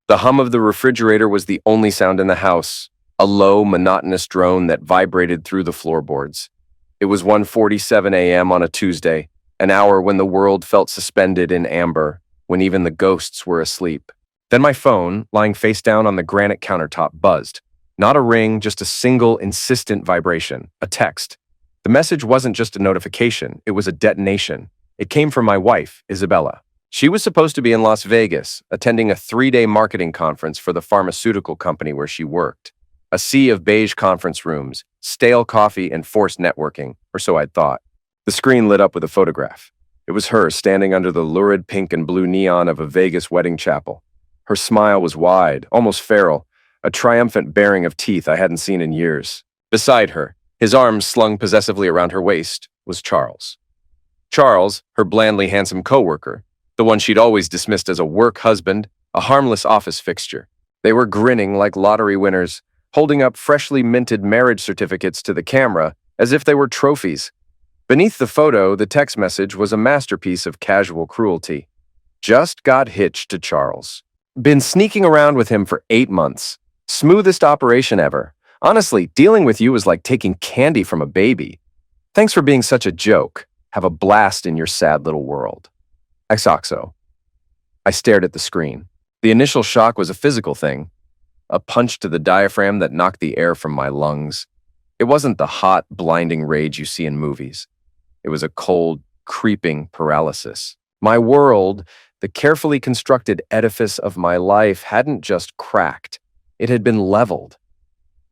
The hum of the refrigerator was the only sound in the house, a low, monotonous drone that vibrated through the floorboards. It was 1:47 a.m. on a Tuesday, an hour when the world felt suspended in amber, when even the ghosts were asleep. Then my phone, lying face down on the granite countertop, buzzed. Not a ring, just a single, insistent vibration, a text. The message wasn't just a notification, it was a detonation. It came from my wife, Isabella. She was supposed to be in Las Vegas, attending a 3-day marketing conference for the pharmaceutical company where she worked. A sea of beige conference rooms, stale coffee, and forced networking, or so I'd thought. The screen lit up with a photograph. It was her standing under the lurid pink and blue neon of a Vegas wedding chapel. Her smile was wide, almost feral, a triumphant baring of teeth I hadn't seen in years. Beside her, his arms slung possessively around her waist, was Charles. Charles, her blandly handsome coworker, the one she'd always dismissed as a work husband, a harmless office fixture. They were grinning like lottery winners, holding up freshly minted marriage certificates to the camera as if they were trophies. Beneath the photo, the text message was a masterpiece of casual cruelty. Just got hitched to Charles. Been sneaking around with him for 8 months. Smoothest operation ever. Honestly, dealing with you is like taking candy from a baby. Thanks for being such a joke. Have a blast in your sad little world. XOXO. I stared at the screen. The initial shock was a physical thing. A punch to the diaphragm that knocked the air from my lungs. It wasn't the hot, blinding rage you see in movies. It was a cold, creeping paralysis. My world, the carefully constructed edifice of my life, hadn't just cracked. It had been leveled.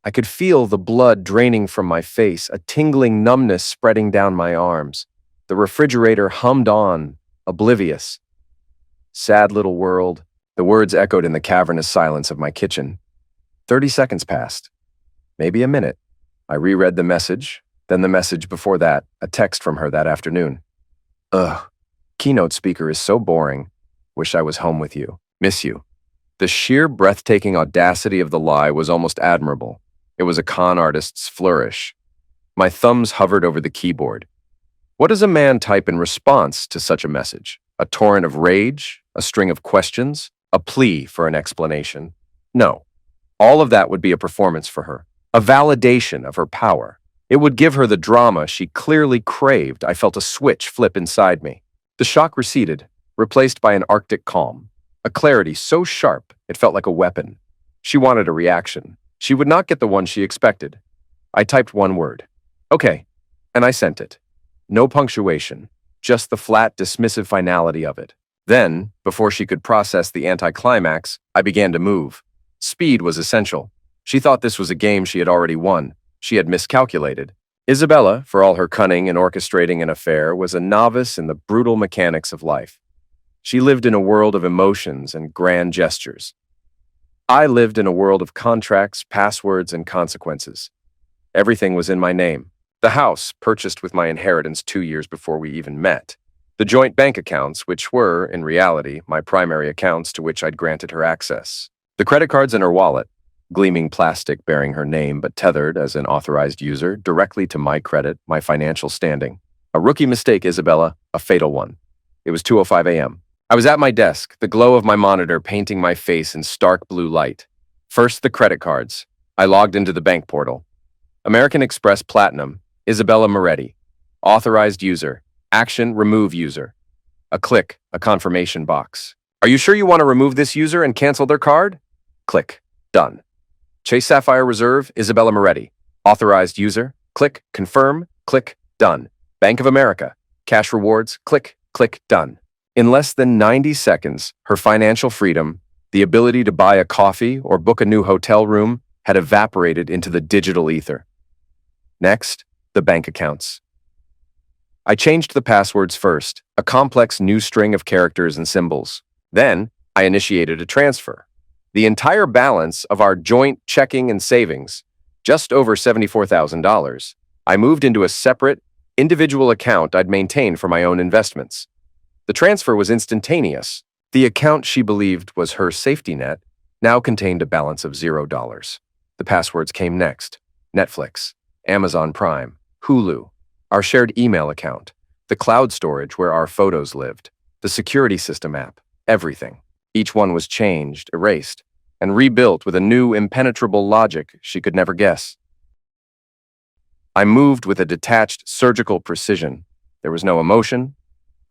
I could feel the blood draining from my face, a tingling numbness spreading down my arms. The refrigerator hummed on, oblivious. Sad little world. The words echoed in the cavernous silence of my kitchen. 30 seconds passed. Maybe a minute. I reread the message, then the message before that, a text from her that afternoon. Ugh. Keynote speaker is so boring. Wish I was home with you. Miss you. The sheer breathtaking audacity of the lie was almost admirable. It was a con artist's flourish. My thumbs hovered over the keyboard. What does a man type in response to such a message? A torrent of rage? A string of questions? A plea for an explanation? No. All of that would be a performance for her. A validation of her power. It would give her the drama she clearly craved. I felt a switch flip inside me. The shock receded, replaced by an Arctic calm. A clarity so sharp, it felt like a weapon. She wanted a reaction. She would not get the one she expected. I typed one word. Okay. And I sent it. No punctuation, just the flat, dismissive finality of it. Then, before she could process the anticlimax, I began to move. Speed was essential. She thought this was a game she had already won. She had miscalculated. Isabella, for all her cunning in orchestrating an affair, was a novice in the brutal mechanics of life. She lived in a world of emotions and grand gestures. I lived in a world of contracts, passwords, and consequences. Everything was in my name. The house, purchased with my inheritance 2 years before we even met. The joint bank accounts, which were, in reality, my primary accounts to which I'd granted her access. The credit cards in her wallet, gleaming plastic bearing her name but tethered as an authorized user directly to my credit, my financial standing. A rookie mistake, Isabella, a fatal one. It was 2:05 a.m. I was at my desk, the glow of my monitor painting my face in stark blue light. First, the credit cards. I logged into the bank portal. American Express Platinum, Isabella Moretti. Authorized user. Action, remove user. A click, a confirmation box. Are you sure you want to remove this user and cancel their card? Click. Done. Chase Sapphire Reserve, Isabella Moretti. Authorized user. Click. Confirm. Click. Done. Bank of America. Cash rewards. Click. Click. Done. In less than 90 seconds, her financial freedom, the ability to buy a coffee or book a new hotel room, had evaporated into the digital ether. Next, the bank accounts. I changed the passwords first, a complex new string of characters and symbols. Then, I initiated a transfer. The entire balance of our joint checking and savings, just over $74,000, I moved into a separate, individual account I'd maintained for my own investments. The transfer was instantaneous. The account she believed was her safety net now contained a balance of $0. The passwords came next. Netflix, Amazon Prime, Hulu, our shared email account, the cloud storage where our photos lived, the security system app, everything. Each one was changed, erased, and rebuilt with a new, impenetrable logic she could never guess. I moved with a detached, surgical precision. There was no emotion,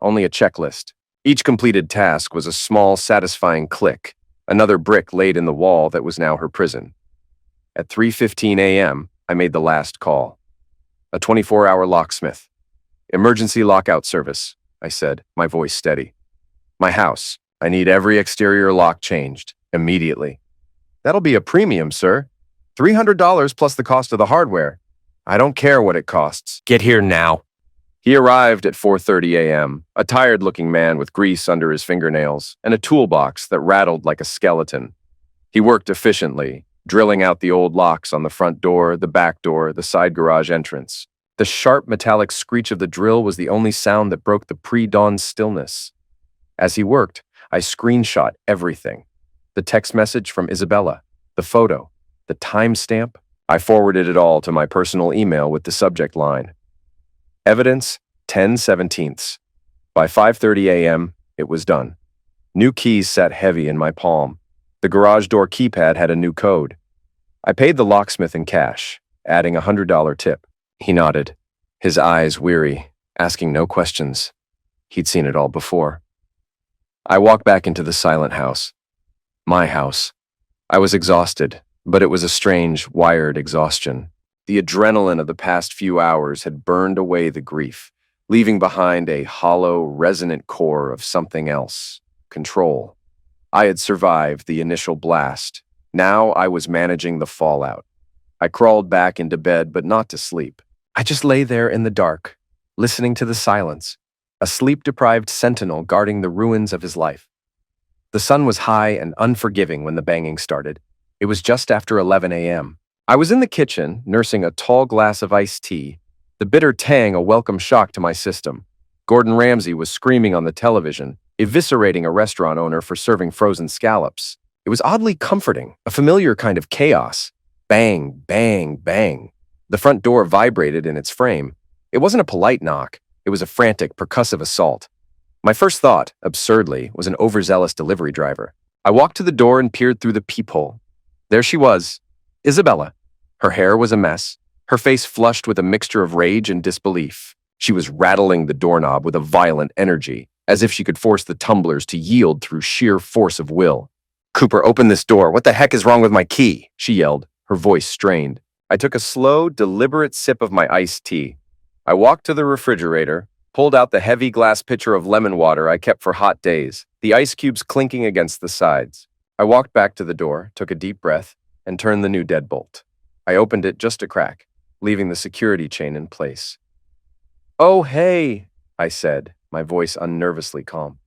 only a checklist. Each completed task was a small, satisfying click, another brick laid in the wall that was now her prison. At 3:15 a.m., I made the last call. A 24-hour locksmith. "Emergency lockout service," I said, my voice steady. "My house. I need every exterior lock changed, immediately." "That'll be a premium, sir. $300 plus the cost of the hardware." "I don't care what it costs. Get here now." He arrived at 4:30 a.m., a tired-looking man with grease under his fingernails and a toolbox that rattled like a skeleton. He worked efficiently, drilling out the old locks on the front door, the back door, the side garage entrance. The sharp metallic screech of the drill was the only sound that broke the pre-dawn stillness. As he worked, I screenshot everything. The text message from Isabella, the photo, the timestamp. I forwarded it all to my personal email with the subject line: "Evidence, 10/17." By 5:30 a.m., it was done. New keys sat heavy in my palm. The garage door keypad had a new code. I paid the locksmith in cash, adding a $100 tip. He nodded, his eyes weary, asking no questions. He'd seen it all before. I walked back into the silent house. My house. I was exhausted, but it was a strange, wired exhaustion. The adrenaline of the past few hours had burned away the grief, leaving behind a hollow, resonant core of something else: control. I had survived the initial blast. Now I was managing the fallout. I crawled back into bed, but not to sleep. I just lay there in the dark, listening to the silence, a sleep-deprived sentinel guarding the ruins of his life. The sun was high and unforgiving when the banging started. It was just after 11 a.m. I was in the kitchen, nursing a tall glass of iced tea, the bitter tang a welcome shock to my system. Gordon Ramsay was screaming on the television, eviscerating a restaurant owner for serving frozen scallops. It was oddly comforting, a familiar kind of chaos. Bang, bang, bang. The front door vibrated in its frame. It wasn't a polite knock. It was a frantic, percussive assault. My first thought, absurdly, was an overzealous delivery driver. I walked to the door and peered through the peephole. There she was, Isabella. Her hair was a mess, her face flushed with a mixture of rage and disbelief. She was rattling the doorknob with a violent energy, as if she could force the tumblers to yield through sheer force of will. "Cooper, open this door. What the heck is wrong with my key?" she yelled, her voice strained. I took a slow, deliberate sip of my iced tea. I walked to the refrigerator, pulled out the heavy glass pitcher of lemon water I kept for hot days, the ice cubes clinking against the sides. I walked back to the door, took a deep breath, and turned the new deadbolt. I opened it just a crack, leaving the security chain in place. "Oh, hey," I said, my voice unnervously calm.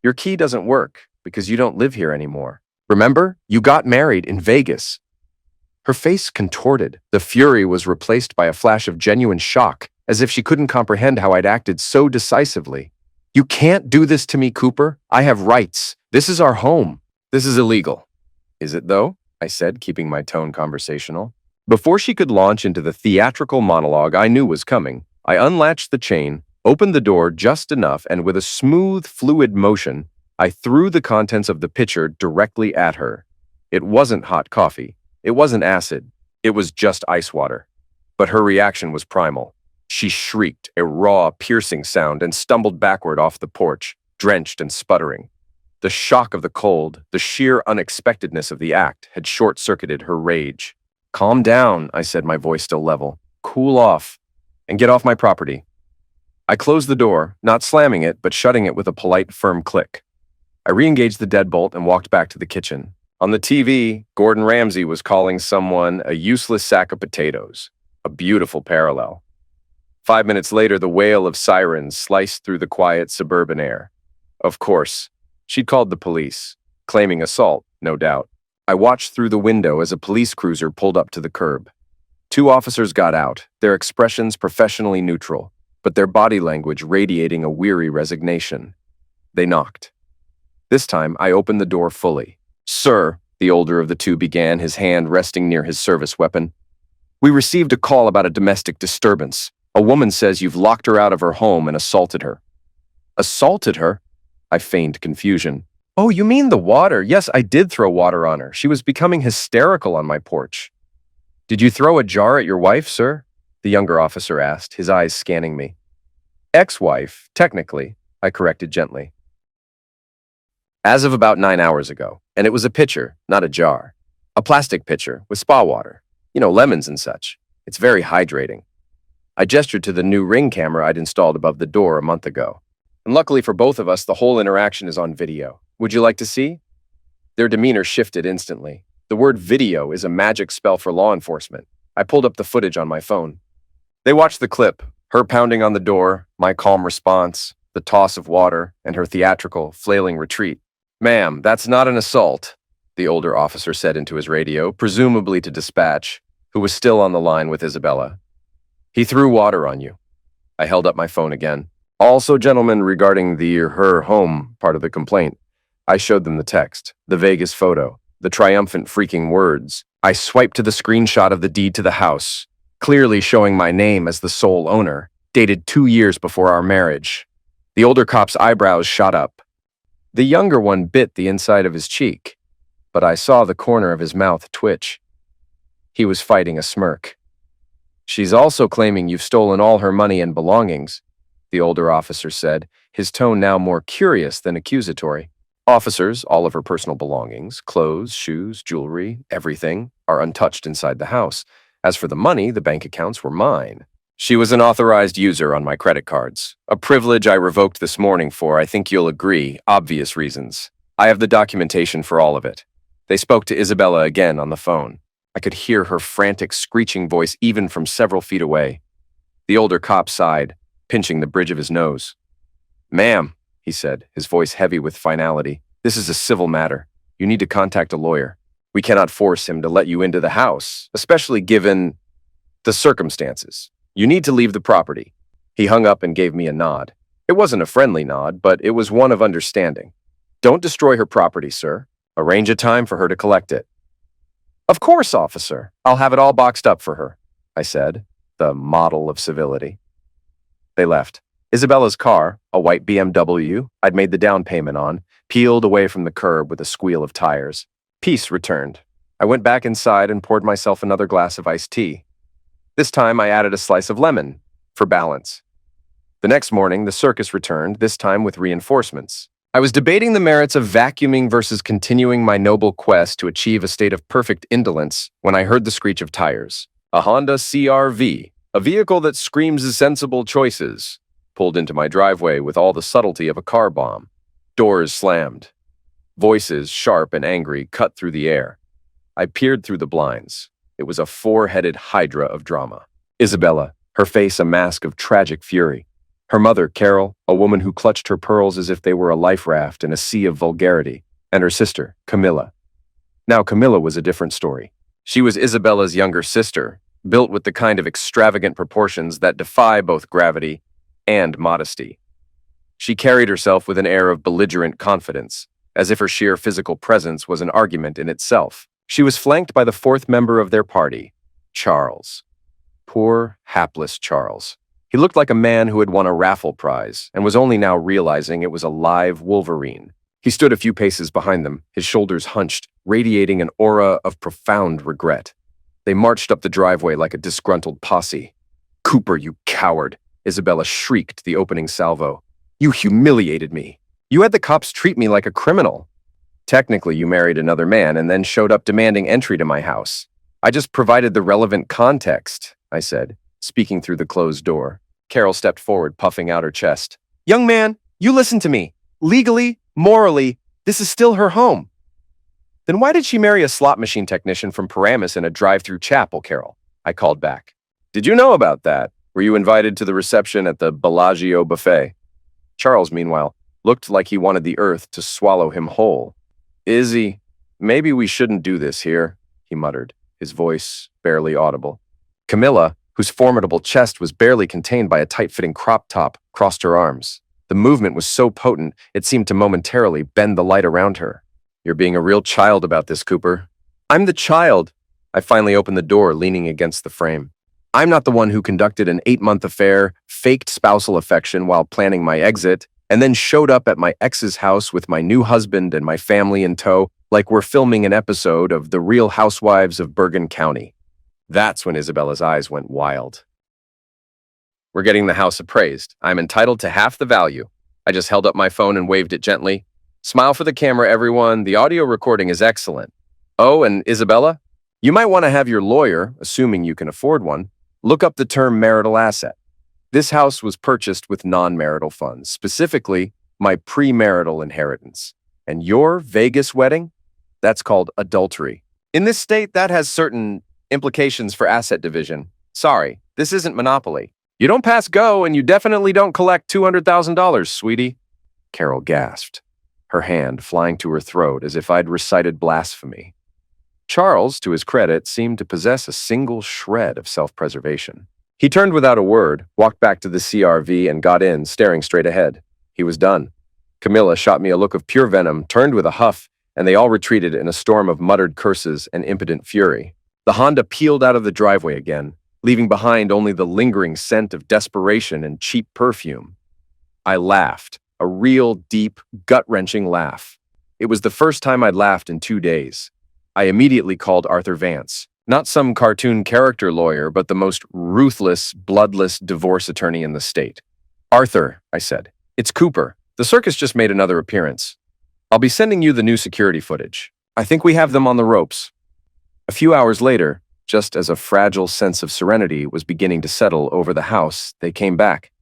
"Your key doesn't work because you don't live here anymore. Remember, you got married in Vegas." Her face contorted. The fury was replaced by a flash of genuine shock, as if she couldn't comprehend how I'd acted so decisively. "You can't do this to me, Cooper. I have rights. This is our home." "This is illegal." "Is it, though?" I said, keeping my tone conversational. Before she could launch into the theatrical monologue I knew was coming, I unlatched the chain, opened the door just enough, and with a smooth, fluid motion, I threw the contents of the pitcher directly at her. It wasn't hot coffee. It wasn't acid. It was just ice water. But her reaction was primal. She shrieked, a raw, piercing sound, and stumbled backward off the porch, drenched and sputtering. The shock of the cold, the sheer unexpectedness of the act, had short-circuited her rage. "Calm down," I said, my voice still level. "Cool off, and get off my property." I closed the door, not slamming it, but shutting it with a polite, firm click. I re-engaged the deadbolt and walked back to the kitchen. On the TV, Gordon Ramsay was calling someone a useless sack of potatoes. A beautiful parallel. 5 minutes later, the wail of sirens sliced through the quiet suburban air. Of course, she'd called the police, claiming assault, no doubt. I watched through the window as a police cruiser pulled up to the curb. 2 officers got out, their expressions professionally neutral, but their body language radiating a weary resignation. They knocked. This time, I opened the door fully. "Sir," the older of the two began, his hand resting near his service weapon, "we received a call about a domestic disturbance. A woman says you've locked her out of her home and assaulted her." "Assaulted her?" I feigned confusion. Oh, you mean the water? Yes, I did throw water on her. She was becoming hysterical on my porch. Did you throw a jar at your wife, sir? The younger officer asked, his eyes scanning me. Ex-wife, technically, I corrected gently. As of about 9 hours ago, and it was a pitcher, not a jar. A plastic pitcher with spa water. You know, lemons and such. It's very hydrating. I gestured to the new Ring camera I'd installed above the door a month ago. And luckily for both of us, the whole interaction is on video. Would you like to see? Their demeanor shifted instantly. The word video is a magic spell for law enforcement. I pulled up the footage on my phone. They watched the clip, her pounding on the door, my calm response, the toss of water, and her theatrical, flailing retreat. Ma'am, that's not an assault, the older officer said into his radio, presumably to dispatch, who was still on the line with Isabella. He threw water on you. I held up my phone again. Also, gentlemen, regarding the her home part of the complaint, I showed them the text, the Vegas photo, the triumphant freaking words. I swiped to the screenshot of the deed to the house, clearly showing my name as the sole owner, dated 2 years before our marriage. The older cop's eyebrows shot up. The younger one bit the inside of his cheek, but I saw the corner of his mouth twitch. He was fighting a smirk. She's also claiming you've stolen all her money and belongings, the older officer said, his tone now more curious than accusatory. Officers, all of her personal belongings, clothes, shoes, jewelry, everything, are untouched inside the house. As for the money, the bank accounts were mine. She was an authorized user on my credit cards, a privilege I revoked this morning for, I think you'll agree, obvious reasons. I have the documentation for all of it. They spoke to Isabella again on the phone. I could hear her frantic, screeching voice even from several feet away. The older cop sighed, pinching the bridge of his nose. Ma'am, he said, his voice heavy with finality, this is a civil matter. You need to contact a lawyer. We cannot force him to let you into the house, especially given the circumstances. You need to leave the property. He hung up and gave me a nod. It wasn't a friendly nod, but it was one of understanding. Don't destroy her property, sir. Arrange a time for her to collect it. Of course, officer. I'll have it all boxed up for her, I said, the model of civility. They left. Isabella's car, a white BMW I'd made the down payment on, peeled away from the curb with a squeal of tires. Peace returned. I went back inside and poured myself another glass of iced tea. This time I added a slice of lemon, for balance. The next morning, the circus returned, this time with reinforcements. I was debating the merits of vacuuming versus continuing my noble quest to achieve a state of perfect indolence when I heard the screech of tires. A Honda CR-V, a vehicle that screams sensible choices, pulled into my driveway with all the subtlety of a car bomb. Doors slammed. Voices, sharp and angry, cut through the air. I peered through the blinds. It was a four-headed hydra of drama. Isabella, her face a mask of tragic fury. Her mother, Carol, a woman who clutched her pearls as if they were a life raft in a sea of vulgarity, and her sister, Camilla. Now, Camilla was a different story. She was Isabella's younger sister, built with the kind of extravagant proportions that defy both gravity and modesty. She carried herself with an air of belligerent confidence, as if her sheer physical presence was an argument in itself. She was flanked by the fourth member of their party, Charles. Poor, hapless Charles. He looked like a man who had won a raffle prize and was only now realizing it was a live Wolverine. He stood a few paces behind them, his shoulders hunched, radiating an aura of profound regret. They marched up the driveway like a disgruntled posse. Cooper, you coward, Isabella shrieked the opening salvo. You humiliated me. You had the cops treat me like a criminal. Technically, you married another man and then showed up demanding entry to my house. I just provided the relevant context, I said, speaking through the closed door. Carol stepped forward, puffing out her chest. Young man, you listen to me. Legally, morally, this is still her home. Then why did she marry a slot machine technician from Paramus in a drive-through chapel, Carol? I called back. Did you know about that? Were you invited to the reception at the Bellagio buffet? Charles, meanwhile, looked like he wanted the earth to swallow him whole. Izzy, maybe we shouldn't do this here, he muttered, his voice barely audible. Camilla, whose formidable chest was barely contained by a tight-fitting crop top, crossed her arms. The movement was so potent, it seemed to momentarily bend the light around her. You're being a real child about this, Cooper. I'm the child. I finally opened the door, leaning against the frame. I'm not the one who conducted an 8-month affair, faked spousal affection while planning my exit. and then showed up at my ex's house with my new husband and my family in tow, like we're filming an episode of The Real Housewives of Bergen County. That's when Isabella's eyes went wild. We're getting the house appraised. I'm entitled to half the value. I just held up my phone and waved it gently. Smile for the camera, everyone. The audio recording is excellent. Oh, and Isabella, you might want to have your lawyer, assuming you can afford one, look up the term marital asset. This house was purchased with non-marital funds, specifically my premarital inheritance. And your Vegas wedding? That's called adultery. In this state, that has certain implications for asset division. Sorry, this isn't Monopoly. You don't pass go, and you definitely don't collect $200,000, sweetie. Carol gasped, her hand flying to her throat as if I'd recited blasphemy. Charles, to his credit, seemed to possess a single shred of self-preservation. He turned without a word, walked back to the CRV, and got in, staring straight ahead. He was done. Camilla shot me a look of pure venom, turned with a huff, and they all retreated in a storm of muttered curses and impotent fury. The Honda peeled out of the driveway again, leaving behind only the lingering scent of desperation and cheap perfume. I laughed, a real, deep, gut-wrenching laugh. It was the first time I'd laughed in 2 days. I immediately called Arthur Vance. Not some cartoon character lawyer, but the most ruthless, bloodless divorce attorney in the state. Arthur, I said, it's Cooper. The circus just made another appearance. I'll be sending you the new security footage. I think we have them on the ropes. A few hours later, just as a fragile sense of serenity was beginning to settle over the house, they came back.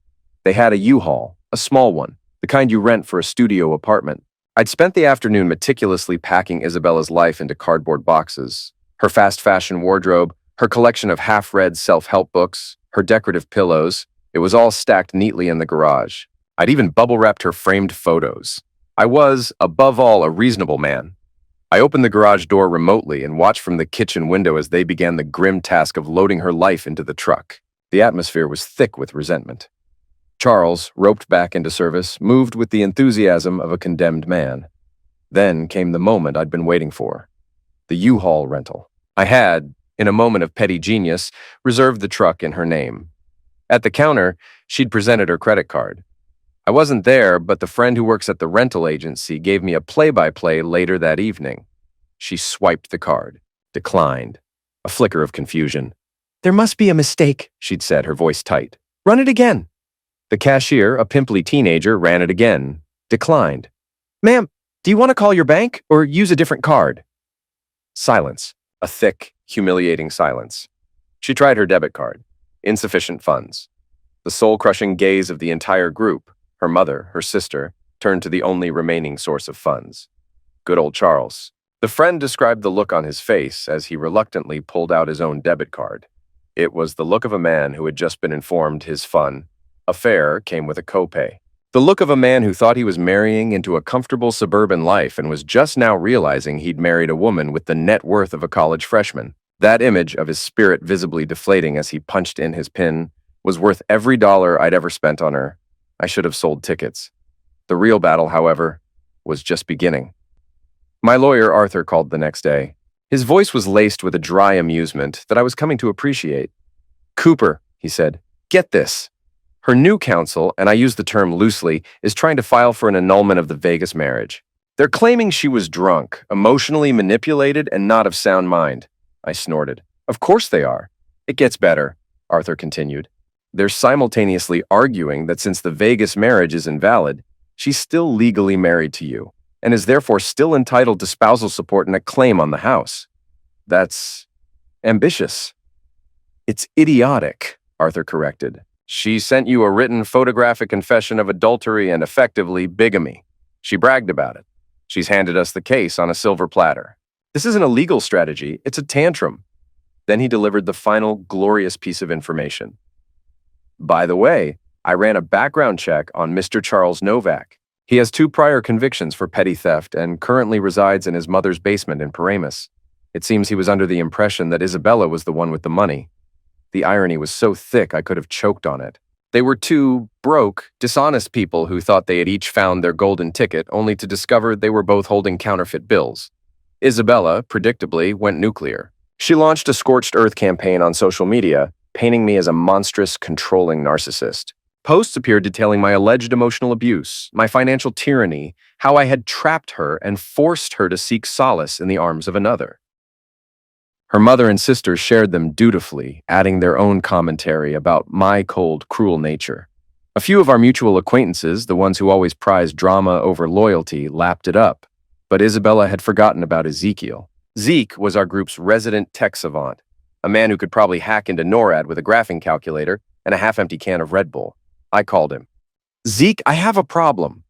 They had a U-Haul, a small one, the kind you rent for a studio apartment. I'd spent the afternoon meticulously packing Isabella's life into cardboard boxes. Her fast fashion wardrobe, her collection of half-read self-help books, her decorative pillows, it was all stacked neatly in the garage. I'd even bubble-wrapped her framed photos. I was, above all, a reasonable man. I opened the garage door remotely and watched from the kitchen window as they began the grim task of loading her life into the truck. The atmosphere was thick with resentment. Charles, roped back into service, moved with the enthusiasm of a condemned man. Then came the moment I'd been waiting for. The U-Haul rental. I had, in a moment of petty genius, reserved the truck in her name. At the counter, she'd presented her credit card. I wasn't there, but the friend who works at the rental agency gave me a play-by-play later that evening. She swiped the card. Declined. A flicker of confusion. There must be a mistake, she'd said, her voice tight. Run it again. The cashier, a pimply teenager, ran it again. Declined. Ma'am, do you want to call your bank or use a different card? Silence. A thick, humiliating silence. She tried her debit card. Insufficient funds. The soul-crushing gaze of the entire group, her mother, her sister, turned to the only remaining source of funds. Good old Charles. The friend described the look on his face as he reluctantly pulled out his own debit card. It was the look of a man who had just been informed his fun affair came with a copay. The look of a man who thought he was marrying into a comfortable suburban life and was just now realizing he'd married a woman with the net worth of a college freshman. That image of his spirit visibly deflating as he punched in his PIN was worth every dollar I'd ever spent on her. I should have sold tickets. The real battle, however, was just beginning. My lawyer, Arthur, called the next day. His voice was laced with a dry amusement that I was coming to appreciate. Cooper, he said, get this. Her new counsel, and I use the term loosely, is trying to file for an annulment of the Vegas marriage. They're claiming she was drunk, emotionally manipulated, and not of sound mind. I snorted. Of course they are. It gets better, Arthur continued. They're simultaneously arguing that since the Vegas marriage is invalid, she's still legally married to you, and is therefore still entitled to spousal support and a claim on the house. That's ambitious. It's idiotic, Arthur corrected. She sent you a written photographic confession of adultery and effectively bigamy. She bragged about it. She's handed us the case on a silver platter. This isn't a legal strategy, it's a tantrum. Then he delivered the final glorious piece of information. By the way, I ran a background check on Mr. Charles Novak. He has 2 prior convictions for petty theft and currently resides in his mother's basement in Paramus. It seems he was under the impression that Isabella was the one with the money. The irony was so thick I could have choked on it. They were 2 broke, dishonest people who thought they had each found their golden ticket, only to discover they were both holding counterfeit bills. Isabella, predictably, went nuclear. She launched a scorched earth campaign on social media, painting me as a monstrous, controlling narcissist. Posts appeared detailing my alleged emotional abuse, my financial tyranny, how I had trapped her and forced her to seek solace in the arms of another. Her mother and sister shared them dutifully, adding their own commentary about my cold, cruel nature. A few of our mutual acquaintances, the ones who always prized drama over loyalty, lapped it up. But Isabella had forgotten about Ezekiel. Zeke was our group's resident tech savant, a man who could probably hack into NORAD with a graphing calculator and a half-empty can of Red Bull. I called him. "Zeke, I have a problem."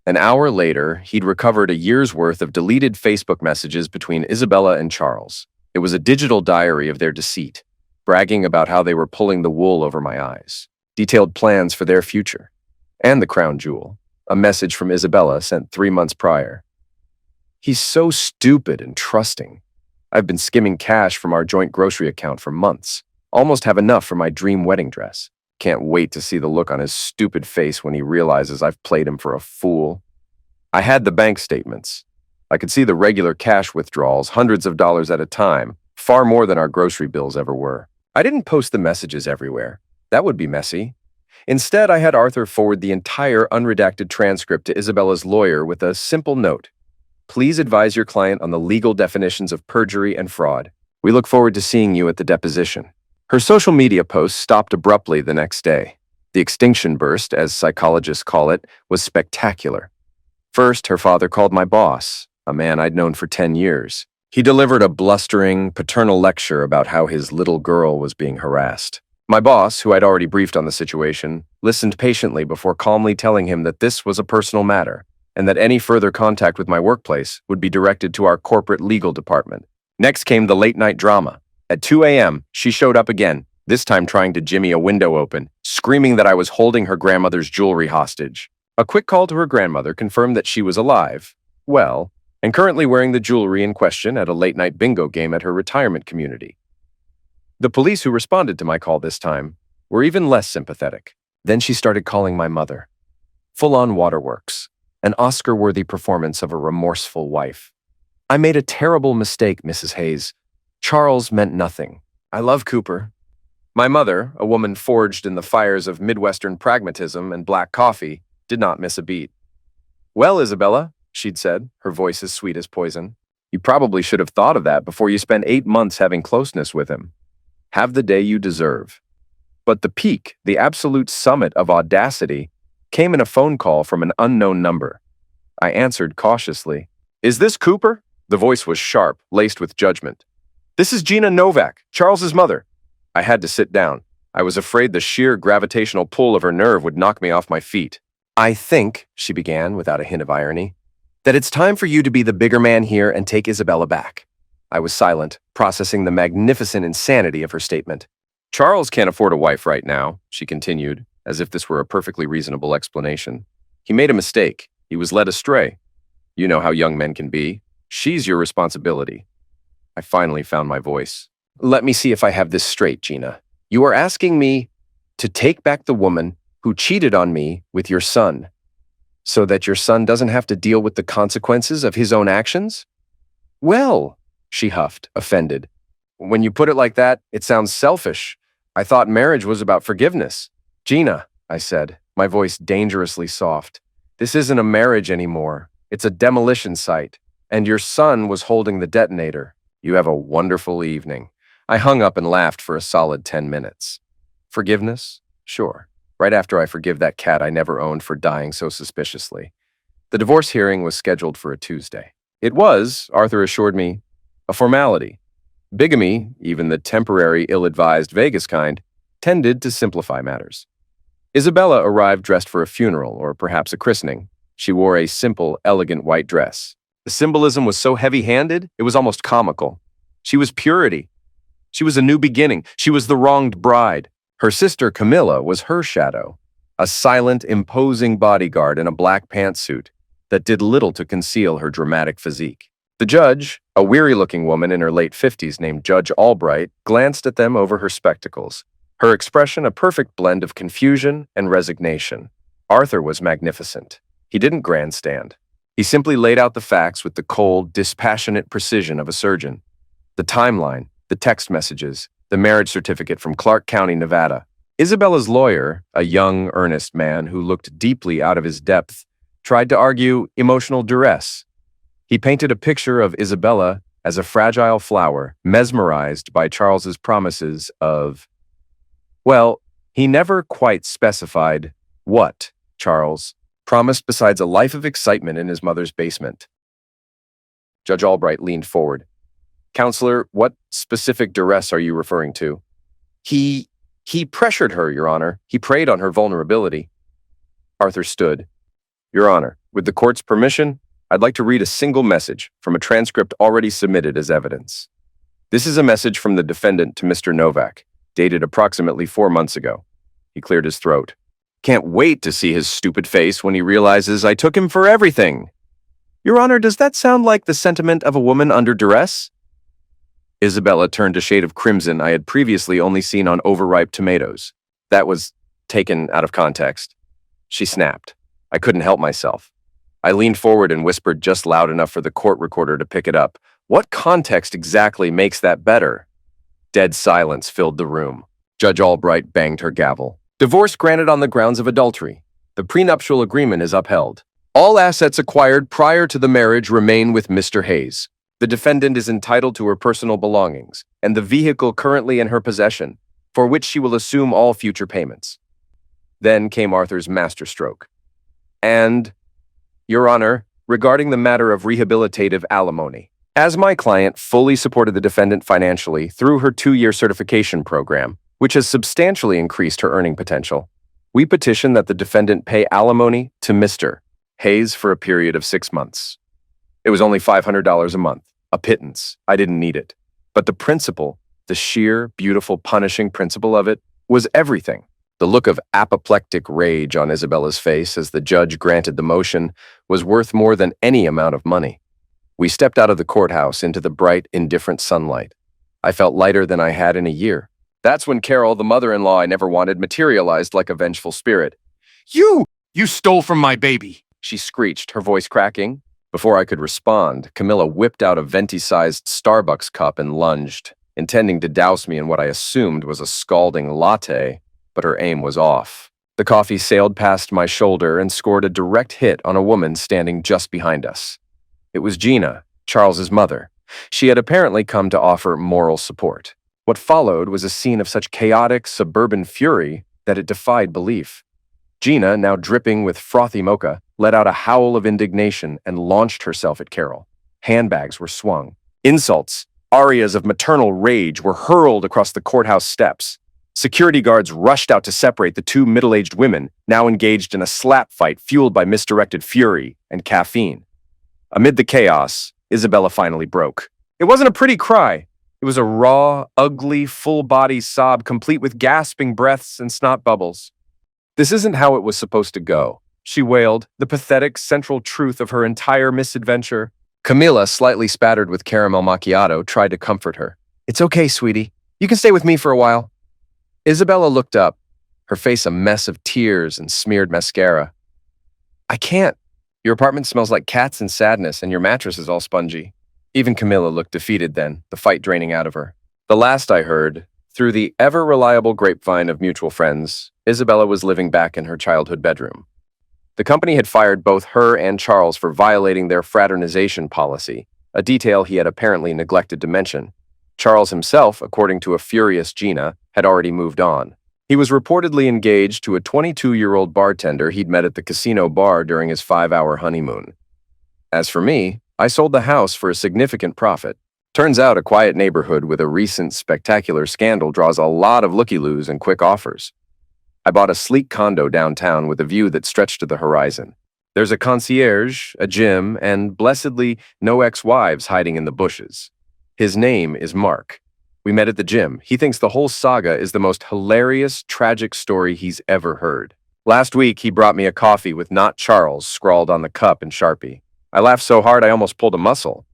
An hour later, he'd recovered a year's worth of deleted Facebook messages between Isabella and Charles. It was a digital diary of their deceit, bragging about how they were pulling the wool over my eyes, detailed plans for their future, and the crown jewel, a message from Isabella sent 3 months prior. "He's so stupid and trusting. I've been skimming cash from our joint grocery account for months. Almost have enough for my dream wedding dress. Can't wait to see the look on his stupid face when he realizes I've played him for a fool." I had the bank statements. I could see the regular cash withdrawals, hundreds of dollars at a time, far more than our grocery bills ever were. I didn't post the messages everywhere. That would be messy. Instead, I had Arthur forward the entire unredacted transcript to Isabella's lawyer with a simple note. "Please advise your client on the legal definitions of perjury and fraud. We look forward to seeing you at the deposition." Her social media post stopped abruptly the next day. The extinction burst, as psychologists call it, was spectacular. First, her father called my boss, a man I'd known for 10 years. He delivered a blustering, paternal lecture about how his little girl was being harassed. My boss, who I'd already briefed on the situation, listened patiently before calmly telling him that this was a personal matter, and that any further contact with my workplace would be directed to our corporate legal department. Next came the late-night drama. At 2 a.m., she showed up again, this time trying to jimmy a window open, screaming that I was holding her grandmother's jewelry hostage. A quick call to her grandmother confirmed that she was alive, well, and currently wearing the jewelry in question at a late-night bingo game at her retirement community. The police who responded to my call this time were even less sympathetic. Then she started calling my mother. Full-on waterworks, an Oscar-worthy performance of a remorseful wife. "I made a terrible mistake, Mrs. Hayes. Charles meant nothing. I love Cooper." My mother, a woman forged in the fires of Midwestern pragmatism and black coffee, did not miss a beat. "Well, Isabella," she'd said, her voice as sweet as poison, "you probably should have thought of that before you spent 8 months having closeness with him. Have the day you deserve." But the peak, the absolute summit of audacity, came in a phone call from an unknown number. I answered cautiously. "Is this Cooper?" The voice was sharp, laced with judgment. "This is Gina Novak, Charles's mother." I had to sit down. I was afraid the sheer gravitational pull of her nerve would knock me off my feet. "I think," she began without a hint of irony, "that it's time for you to be the bigger man here and take Isabella back." I was silent, processing the magnificent insanity of her statement. "Charles can't afford a wife right now," she continued, as if this were a perfectly reasonable explanation. "He made a mistake. He was led astray. You know how young men can be. She's your responsibility." I finally found my voice. "Let me see if I have this straight, Gina. You are asking me to take back the woman who cheated on me with your son, so that your son doesn't have to deal with the consequences of his own actions?" "Well," she huffed, offended. "When you put it like that, it sounds selfish. I thought marriage was about forgiveness." "Gina," I said, my voice dangerously soft, "this isn't a marriage anymore. It's a demolition site, and your son was holding the detonator. You have a wonderful evening." I hung up and laughed for a solid 10 minutes. Forgiveness? Sure. Right after I forgive that cat I never owned for dying so suspiciously. The divorce hearing was scheduled for a Tuesday. It was, Arthur assured me, a formality. Bigamy, even the temporary, ill-advised Vegas kind, tended to simplify matters. Isabella arrived dressed for a funeral or perhaps a christening. She wore a simple, elegant white dress. The symbolism was so heavy-handed, it was almost comical. She was purity. She was a new beginning. She was the wronged bride. Her sister Camilla was her shadow, a silent, imposing bodyguard in a black pantsuit that did little to conceal her dramatic physique. The judge, a weary-looking woman in her late 50s named Judge Albright, glanced at them over her spectacles, her expression a perfect blend of confusion and resignation. Arthur was magnificent. He didn't grandstand. He simply laid out the facts with the cold, dispassionate precision of a surgeon. The timeline, the text messages, the marriage certificate from Clark County, Nevada. Isabella's lawyer, a young, earnest man who looked deeply out of his depth, tried to argue emotional duress. He painted a picture of Isabella as a fragile flower, mesmerized by Charles's promises of, well, he never quite specified what Charles promised besides a life of excitement in his mother's basement. Judge Albright leaned forward. Counselor, what specific duress are you referring to? He pressured her, Your Honor. He preyed on her vulnerability. Arthur stood. Your Honor, with the court's permission, I'd like to read a single message from a transcript already submitted as evidence. This is a message from the defendant to Mr. Novak, dated approximately 4 months ago. He cleared his throat. Can't wait to see his stupid face when he realizes I took him for everything. Your Honor, does that sound like the sentiment of a woman under duress? Isabella turned a shade of crimson I had previously only seen on overripe tomatoes. That was taken out of context. She snapped. I couldn't help myself. I leaned forward and whispered just loud enough for the court recorder to pick it up. What context exactly makes that better? Dead silence filled the room. Judge Albright banged her gavel. Divorce granted on the grounds of adultery. The prenuptial agreement is upheld. All assets acquired prior to the marriage remain with Mr. Hayes. The defendant is entitled to her personal belongings and the vehicle currently in her possession, for which she will assume all future payments. Then came Arthur's masterstroke. And, Your Honor, regarding the matter of rehabilitative alimony, as my client fully supported the defendant financially through her 2-year certification program, which has substantially increased her earning potential, we petition that the defendant pay alimony to Mr. Hayes for a period of 6 months. It was only $500 a month, a pittance. I didn't need it. But the principle, the sheer, beautiful, punishing principle of it, was everything. The look of apoplectic rage on Isabella's face as the judge granted the motion was worth more than any amount of money. We stepped out of the courthouse into the bright, indifferent sunlight. I felt lighter than I had in a year. That's when Carol, the mother-in-law I never wanted, materialized like a vengeful spirit. You stole from my baby, she screeched, her voice cracking. Before I could respond, Camilla whipped out a venti-sized Starbucks cup and lunged, intending to douse me in what I assumed was a scalding latte, but her aim was off. The coffee sailed past my shoulder and scored a direct hit on a woman standing just behind us. It was Gina, Charles's mother. She had apparently come to offer moral support. What followed was a scene of such chaotic, suburban fury that it defied belief. Gina, now dripping with frothy mocha, let out a howl of indignation and launched herself at Carol. Handbags were swung. Insults, arias of maternal rage were hurled across the courthouse steps. Security guards rushed out to separate the 2 middle-aged women, now engaged in a slap fight fueled by misdirected fury and caffeine. Amid the chaos, Isabella finally broke. It wasn't a pretty cry. It was a raw, ugly, full-body sob complete with gasping breaths and snot bubbles. This isn't how it was supposed to go, she wailed, the pathetic central truth of her entire misadventure. Camilla, slightly spattered with caramel macchiato, tried to comfort her. It's okay, sweetie. You can stay with me for a while. Isabella looked up, her face a mess of tears and smeared mascara. I can't. Your apartment smells like cats and sadness, and your mattress is all spongy. Even Camilla looked defeated then, the fight draining out of her. The last I heard, through the ever-reliable grapevine of mutual friends, Isabella was living back in her childhood bedroom. The company had fired both her and Charles for violating their fraternization policy, a detail he had apparently neglected to mention. Charles himself, according to a furious Gina, had already moved on. He was reportedly engaged to a 22-year-old bartender he'd met at the casino bar during his 5-hour honeymoon. As for me, I sold the house for a significant profit. Turns out a quiet neighborhood with a recent spectacular scandal draws a lot of looky-loos and quick offers. I bought a sleek condo downtown with a view that stretched to the horizon. There's a concierge, a gym, and blessedly no ex-wives hiding in the bushes. His name is Mark. We met at the gym. He thinks the whole saga is the most hilarious, tragic story he's ever heard. Last week, he brought me a coffee with "Not Charles" scrawled on the cup in Sharpie. I laughed so hard I almost pulled a muscle.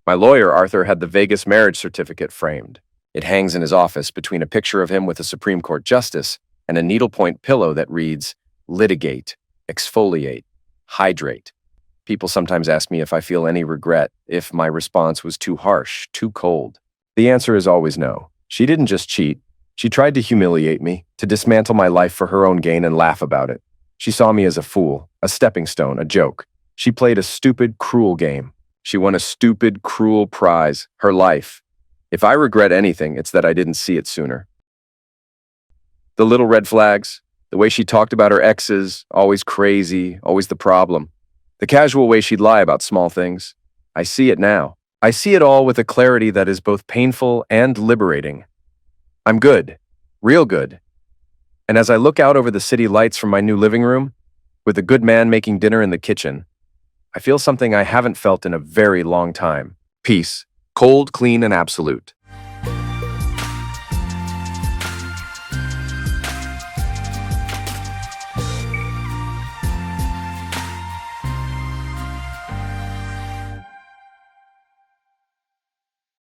My lawyer, Arthur, had the Vegas marriage certificate framed. It hangs in his office between a picture of him with a Supreme Court justice and a needlepoint pillow that reads, litigate, exfoliate, hydrate. People sometimes ask me if I feel any regret, if my response was too harsh, too cold. The answer is always no. She didn't just cheat. She tried to humiliate me, to dismantle my life for her own gain and laugh about it. She saw me as a fool, a stepping stone, a joke. She played a stupid, cruel game. She won a stupid, cruel prize, her life. If I regret anything, it's that I didn't see it sooner. The little red flags, the way she talked about her exes, always crazy, always the problem. The casual way she'd lie about small things. I see it now. I see it all with a clarity that is both painful and liberating. I'm good, real good. And as I look out over the city lights from my new living room, with a good man making dinner in the kitchen, I feel something I haven't felt in a very long time. Peace, cold, clean, and absolute.